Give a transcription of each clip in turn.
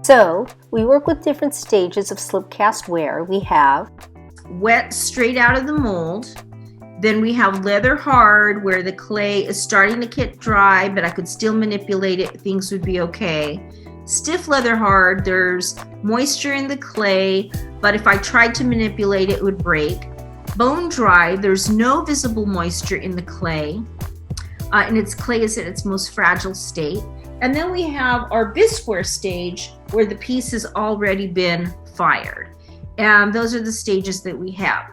So we work with different stages of slipcast ware. We have wet straight out of the mold. Then we have leather hard, where the clay is starting to get dry, but I could still manipulate it. Things would be okay. Stiff leather hard, there's moisture in the clay, but if I tried to manipulate it, it would break. Bone dry, there's no visible moisture in the clay, and its clay is at its most fragile state. And then we have our bisqueware stage, where the piece has already been fired. And those are the stages that we have.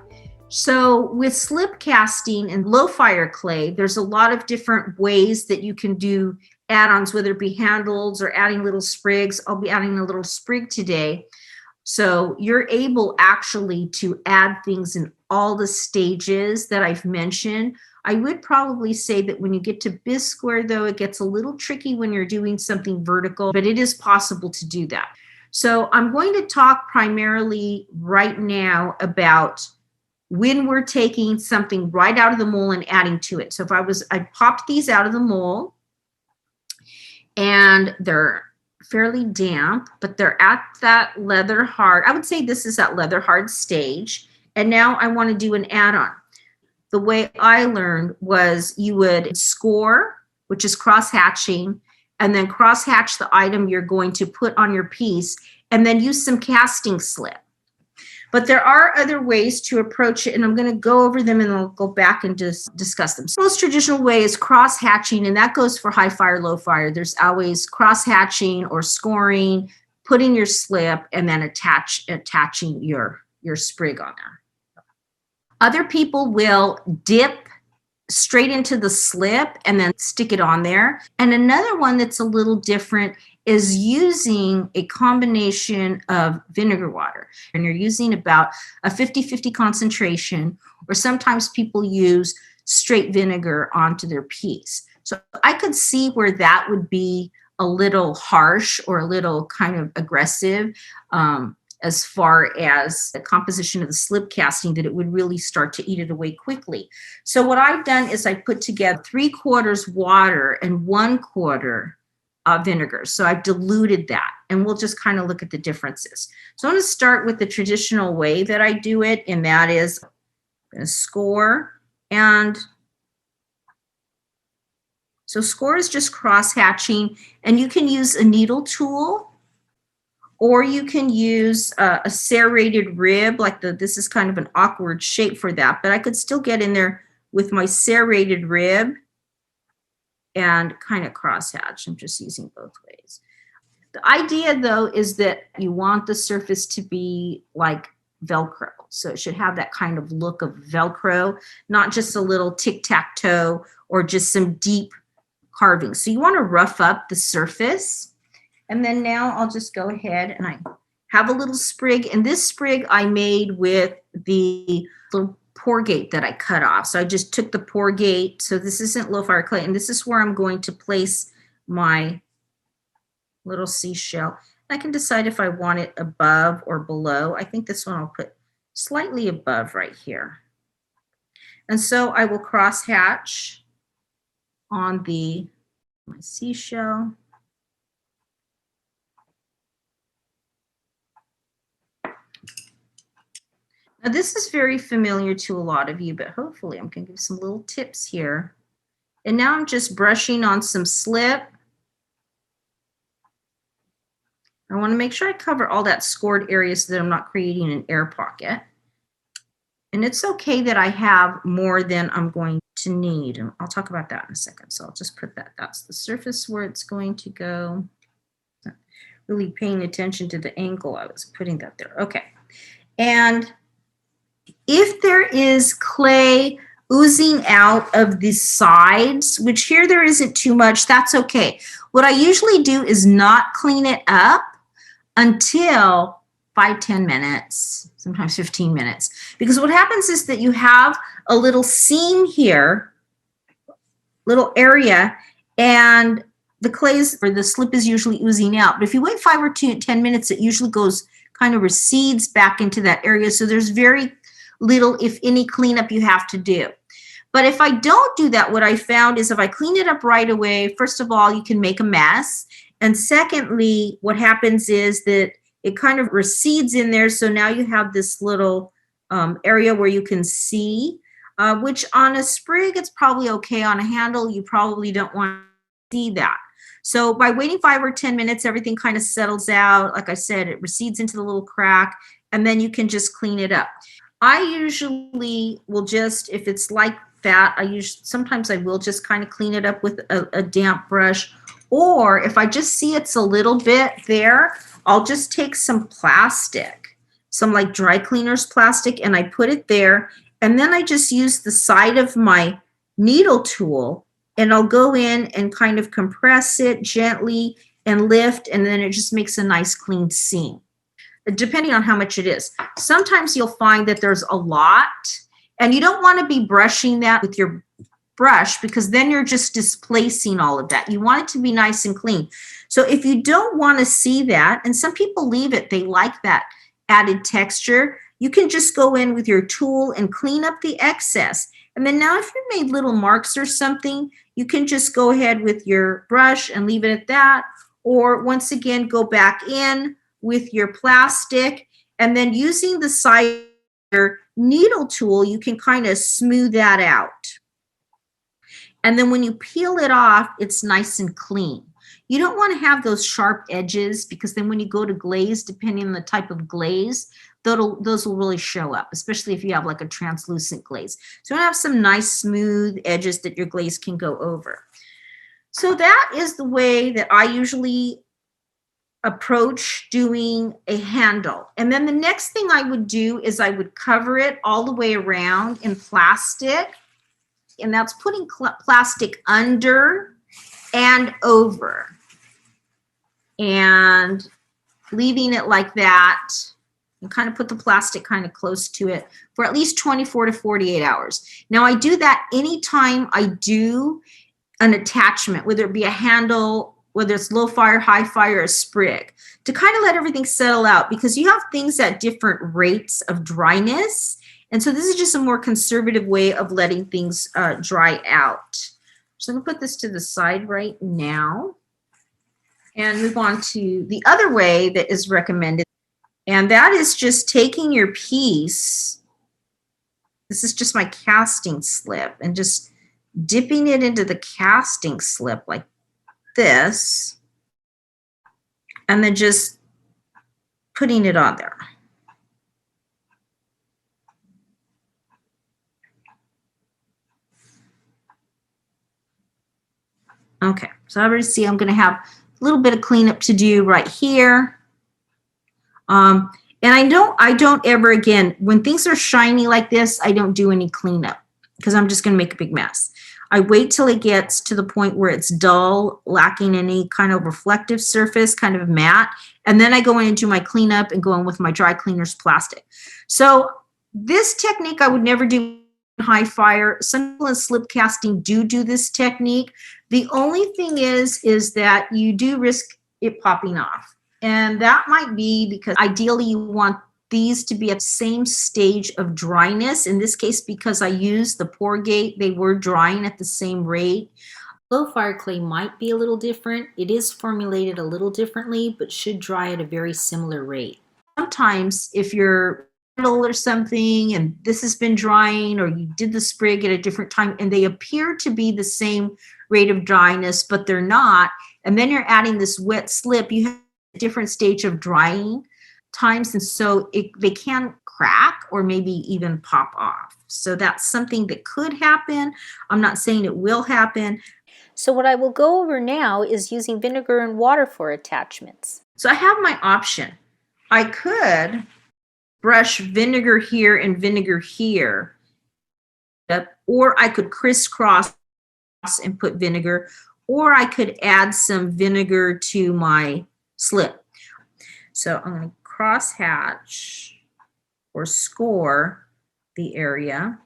So with slip casting and low fire clay, there's a lot of different ways that you can do add-ons, whether it be handles or adding little sprigs. I'll be adding a little sprig today. So you're able actually to add things in all the stages that I've mentioned. I would probably say that when you get to bisqueware, though, it gets a little tricky when you're doing something vertical, but it is possible to do that. So I'm going to talk primarily right now about when we're taking something right out of the mold and adding to it. So I popped these out of the mold, and they're fairly damp, but they're at that leather hard. I would say this is that leather hard stage. And now I want to do an add-on. The way I learned was you would score, which is cross-hatching, and then cross-hatch the item you're going to put on your piece, and then use some casting slip. But there are other ways to approach it, and I'm going to go over them and I'll go back and just discuss them. So the most traditional way is cross-hatching, and that goes for high fire, low fire. There's always cross-hatching or scoring, putting your slip, and then attaching your sprig on there. Other people will dip straight into the slip and then stick it on there. And another one that's a little different is using a combination of vinegar water. And you're using about a 50-50 concentration, or sometimes people use straight vinegar onto their piece. So I could see where that would be a little harsh or a little kind of aggressive as far as the composition of the slip casting, that it would really start to eat it away quickly. So what I've done is I put together 3/4 water and 1/4 vinegar. So I've diluted that, and we'll just kind of look at the differences. So I'm going to start with the traditional way that I do it, and that is I'm going to score. And so score is just cross-hatching, and you can use a needle tool, or you can use a serrated rib, like this is kind of an awkward shape for that, but I could still get in there with my serrated rib and kind of cross-hatch. I'm just using both ways. The idea, though, is that you want the surface to be like Velcro. So it should have that kind of look of Velcro, not just a little tic-tac-toe or just some deep carving. So you want to rough up the surface. And then now I'll just go ahead and I have a little sprig. And this sprig I made with the little porgate that I cut off. So I just took the porgate. So this isn't low fire clay. And this is where I'm going to place my little seashell. I can decide if I want it above or below. I think this one I'll put slightly above right here. And so I will cross hatch on my seashell. Now this is very familiar to a lot of you, but hopefully I'm going to give some little tips here. And now I'm just brushing on some slip. I want to make sure I cover all that scored area so that I'm not creating an air pocket. And it's okay that I have more than I'm going to need. And I'll talk about that in a second. So I'll just put that. That's the surface where it's going to go. Not really paying attention to the angle I was putting that there. Okay. And if there is clay oozing out of the sides, which here there isn't too much, that's okay. What I usually do is not clean it up until 5-10 minutes, sometimes 15 minutes. Because what happens is that you have a little seam here, little area, and the clays or the slip is usually oozing out. But if you wait 5 or 10 minutes, it usually goes kind of recedes back into that area. So there's very little, if any, cleanup you have to do. But if I don't do that, what I found is if I clean it up right away, first of all, you can make a mess. And secondly, what happens is that it kind of recedes in there. So now you have this little area where you can see, which on a sprig, it's probably okay. On a handle, you probably don't want to see that. So by waiting 5 or 10 minutes, everything kind of settles out. Like I said, it recedes into the little crack, and then you can just clean it up. I usually will just, if it's like that, sometimes I will just kind of clean it up with a damp brush. Or if I just see it's a little bit there, I'll just take some plastic, some like dry cleaners plastic, and I put it there. And then I just use the side of my needle tool, and I'll go in and kind of compress it gently and lift, and then it just makes a nice clean seam, depending on how much it is. Sometimes you'll find that there's a lot, and you don't want to be brushing that with your brush, because then you're just displacing all of that. You want it to be nice and clean. So if you don't want to see that, and some people leave it, they like that added texture, you can just go in with your tool and clean up the excess. And then now if you made little marks or something, you can just go ahead with your brush and leave it at that. Or once again, go back in with your plastic, and then using the side of your needle tool, you can kind of smooth that out. And then when you peel it off, it's nice and clean. You don't want to have those sharp edges, because then when you go to glaze, depending on the type of glaze, those will really show up, especially if you have like a translucent glaze. So you want to have some nice smooth edges that your glaze can go over. So that is the way that I usually approach doing a handle. And then the next thing I would do is I would cover it all the way around in plastic. And that's putting plastic under and over and leaving it like that, and kind of put the plastic kind of close to it for at least 24 to 48 hours. Now I do that anytime I do an attachment, whether it be a handle, whether it's low fire, high fire, or sprig, to kind of let everything settle out, because you have things at different rates of dryness. And so this is just a more conservative way of letting things dry out. So I'm going to put this to the side right now and move on to the other way that is recommended. And that is just taking your piece, this is just my casting slip, and just dipping it into the casting slip like this, and then just putting it on there. Okay, so I already see I'm going to have a little bit of cleanup to do right here. And I don't ever, again, when things are shiny like this, I don't do any cleanup, because I'm just going to make a big mess. I wait till it gets to the point where it's dull, lacking any kind of reflective surface, kind of matte, and then I go in and do my cleanup and go in with my dry cleaners plastic. So this technique I would never do in high fire. Some people in slip casting do this technique. The only thing is that you do risk it popping off. And that might be because ideally you want these to be at the same stage of dryness. In this case, because I used the pour gate, they were drying at the same rate. Low fire clay might be a little different. It is formulated a little differently, but should dry at a very similar rate. Sometimes if you're or something and this has been drying, or you did the sprig at a different time and they appear to be the same rate of dryness, but they're not, and then you're adding this wet slip, you have a different stage of drying times, and so they can crack or maybe even pop off. So that's something that could happen. I'm not saying it will happen. So what I will go over now is using vinegar and water for attachments. So I have my option. I could brush vinegar here and vinegar here, or I could crisscross and put vinegar, or I could add some vinegar to my slip. So I'm going to cross hatch or score the area.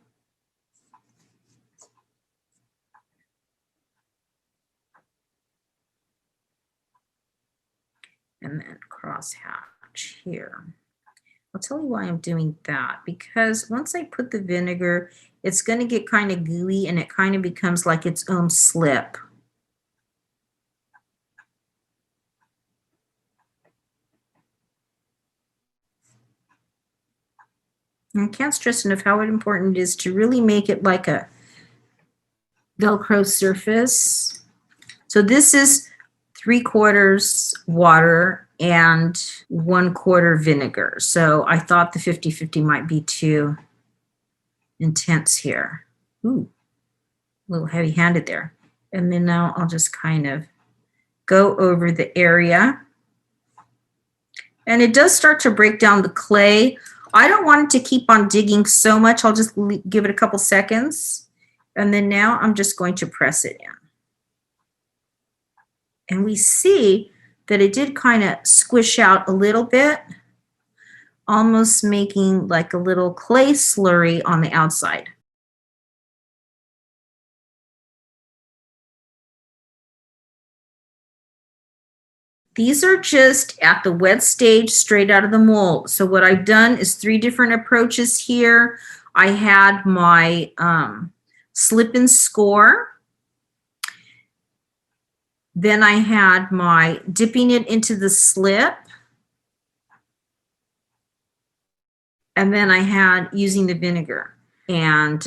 And then cross hatch here. I'll tell you why I'm doing that, because once I put the vinegar, it's going to get kind of gooey and it kind of becomes like its own slip. And I can't stress enough how important it is to really make it like a Velcro surface. So this is 3/4 water and 1/4 vinegar. So I thought the 50-50 might be too intense here. Ooh, a little heavy-handed there. And then now I'll just kind of go over the area. And it does start to break down the clay. I don't want it to keep on digging so much. I'll just give it a couple seconds. And then now I'm just going to press it in. And we see that it did kind of squish out a little bit, almost making like a little clay slurry on the outside. These are just at the wet stage, straight out of the mold. So what I've done is 3 different approaches here. I had my slip and score. Then I had my dipping it into the slip. And then I had using the vinegar. And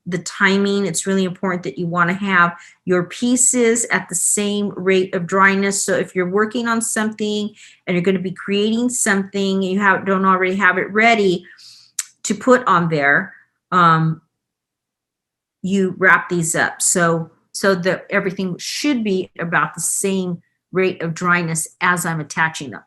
the timing, it's really important that you want to have your pieces at the same rate of dryness. So if you're working on something and you're going to be creating something, you don't already have it ready to put on there, you wrap these up. So that everything should be about the same rate of dryness as I'm attaching them.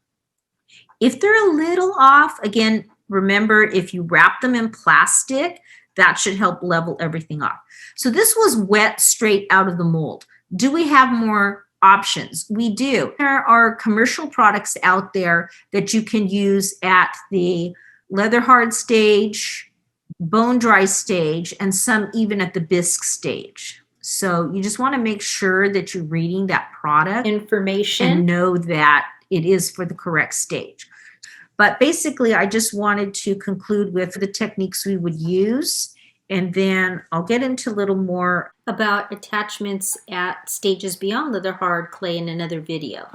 If they're a little off, again, remember, if you wrap them in plastic, that should help level everything off. So this was wet straight out of the mold. Do we have more options? We do. There are commercial products out there that you can use at the leather hard stage, bone dry stage, and some even at the bisque stage. So you just want to make sure that you're reading that product information and know that it is for the correct stage. But basically, I just wanted to conclude with the techniques we would use, and then I'll get into a little more about attachments at stages beyond leather hard clay in another video.